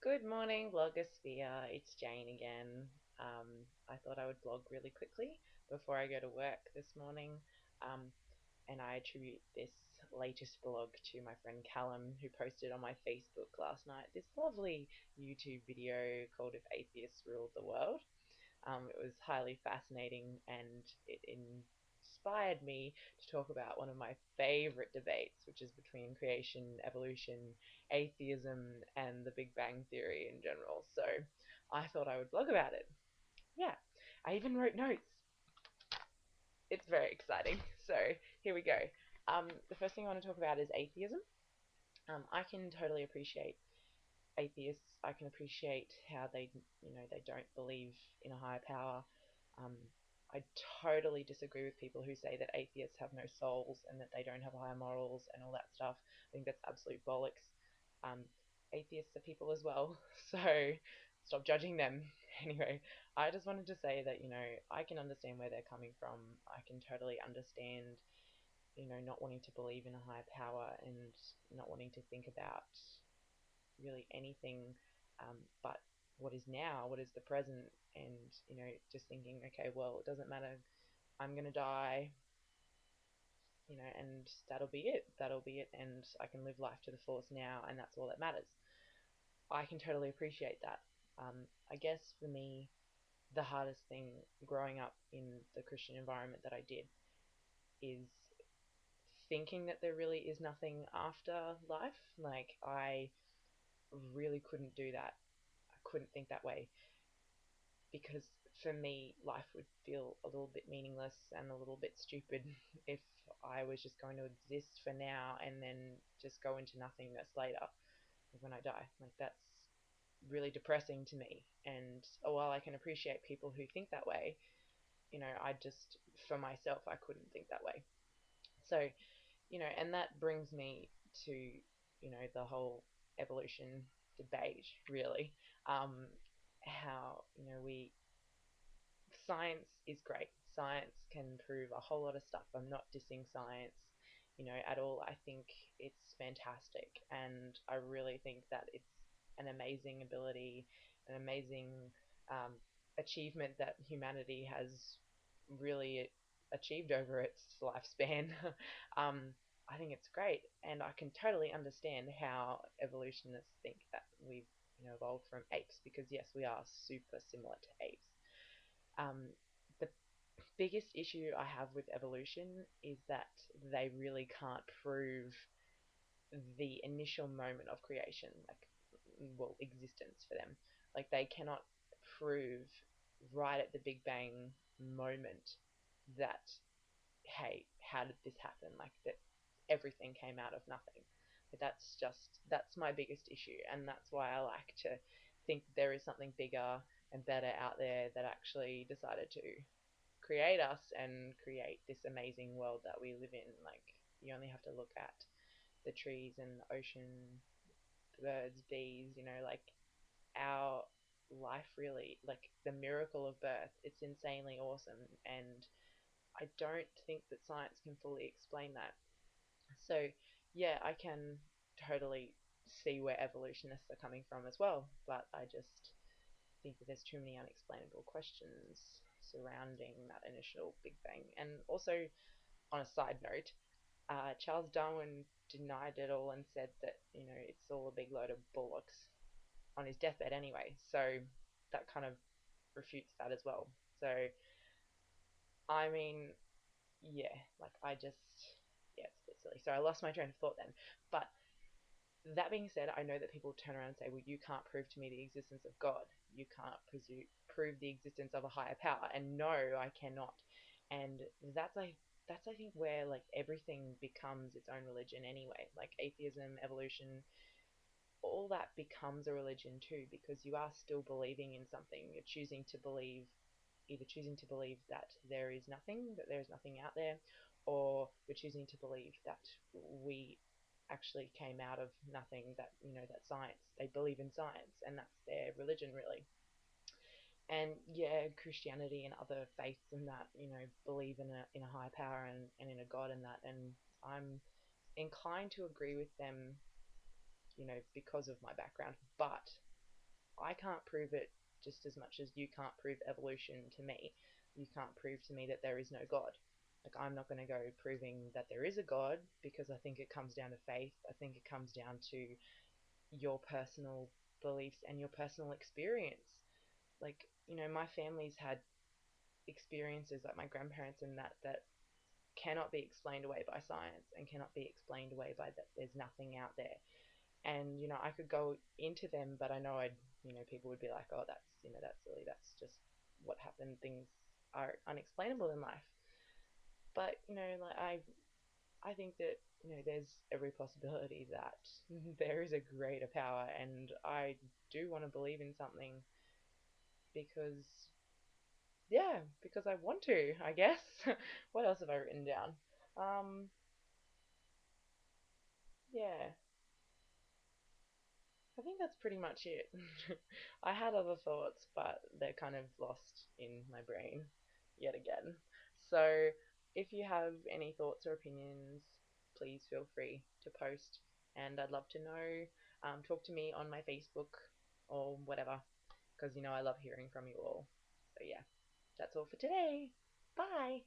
Good morning, Vlogosphere. It's Jane again. I thought I would vlog really quickly before I go to work this morning. And I attribute this latest vlog to my friend Callum, who posted on my Facebook last night this lovely YouTube video called If Atheists Ruled the World. It was highly fascinating and it inspired me to talk about one of my favorite debates, which is between creation, evolution, atheism, and the Big Bang Theory in general. So I thought I would blog about it. Yeah, I even wrote notes. It's very exciting. So here we go. The first thing I want to talk about is atheism. I can totally appreciate atheists. I can appreciate how they don't believe in a higher power. Um, I totally disagree with people who say that atheists have no souls and that they don't have higher morals and all that stuff. I think that's absolute bollocks. Um, Atheists are people as well, so stop judging them. Anyway, I just wanted to say that, I can understand where they're coming from. I can totally understand, not wanting to believe in a higher power and not wanting to think about really anything but what is now, what is the present, and just thinking, okay, well, it doesn't matter, I'm gonna die, and that'll be it. That'll be it, and I can live life to the fullest now, and that's all that matters. I can totally appreciate that. I guess for me, the hardest thing growing up in the Christian environment that I did is thinking that there really is nothing after life. Like, I really couldn't do that. I couldn't think that way because for me, life would feel a little bit meaningless and a little bit stupid if I was just going to exist for now and then just go into nothingness later when I die. Like, that's really depressing to me. And while I can appreciate people who think that way, I just, for myself, I couldn't think that way. So, and that brings me to, the whole evolution debate, really. How, science is great. Science can prove a whole lot of stuff. I'm not dissing science, at all. I think it's fantastic, and I really think that it's an amazing ability, an amazing um, achievement that humanity has really achieved over its lifespan. um, I think it's great, and I can totally understand how evolutionists think that we've evolved from apes, because yes, we are super similar to apes. The biggest issue I have with evolution is that they really can't prove the initial moment of creation, like, well, existence for them. Like, they cannot prove right at the Big Bang moment that, hey, how did this happen? Like, that everything came out of nothing. But that's my biggest issue, and that's why I like to think there is something bigger and better out there that actually decided to create us and create this amazing world that we live in. Like, you only have to look at the trees and the ocean, birds, bees, like our life, really, like the miracle of birth. It's insanely awesome, and I don't think that science can fully explain that. So, yeah, I can totally see where evolutionists are coming from as well, but I just think that there's too many unexplainable questions surrounding that initial Big Bang. And also, on a side note, Charles Darwin denied it all and said that, it's all a big load of bollocks on his deathbed anyway. So that kind of refutes that as well. So, I mean, yeah, like, yeah, it's a bit silly. So I lost my train of thought then. But that being said, I know that people turn around and say, well, you can't prove to me the existence of God. You can't prove the existence of a higher power. And no, I cannot. And that's I think where, like, everything becomes its own religion anyway. Like, atheism, evolution, all that becomes a religion too, because you are still believing in something. You're either choosing to believe that there is nothing, that there is nothing out there, or you're choosing to believe that we actually came out of nothing, that, that they believe in science, and that's their religion, really. And yeah, Christianity and other faiths and that, believe in a higher power and in a God and that, and I'm inclined to agree with them, because of my background. But I can't prove it just as much as you can't prove evolution to me. You can't prove to me that there is no God. Like, I'm not going to go proving that there is a God, because I think it comes down to faith. I think it comes down to your personal beliefs and your personal experience. Like, my family's had experiences, like my grandparents and that cannot be explained away by science and cannot be explained away by that there's nothing out there. And I could go into them, but I know people would be like, oh, that's silly, that's just what happened, things are unexplainable in life. But like, I think that there's every possibility that there is a greater power, and I do want to believe in something because, yeah, because I want to, I guess. What else have I written down? Um, yeah, I think that's pretty much it. I had other thoughts, but they're kind of lost in my brain yet again. So if you have any thoughts or opinions, please feel free to post, and I'd love to know. Talk to me on my Facebook or whatever, because I love hearing from you all. So yeah, that's all for today. Bye.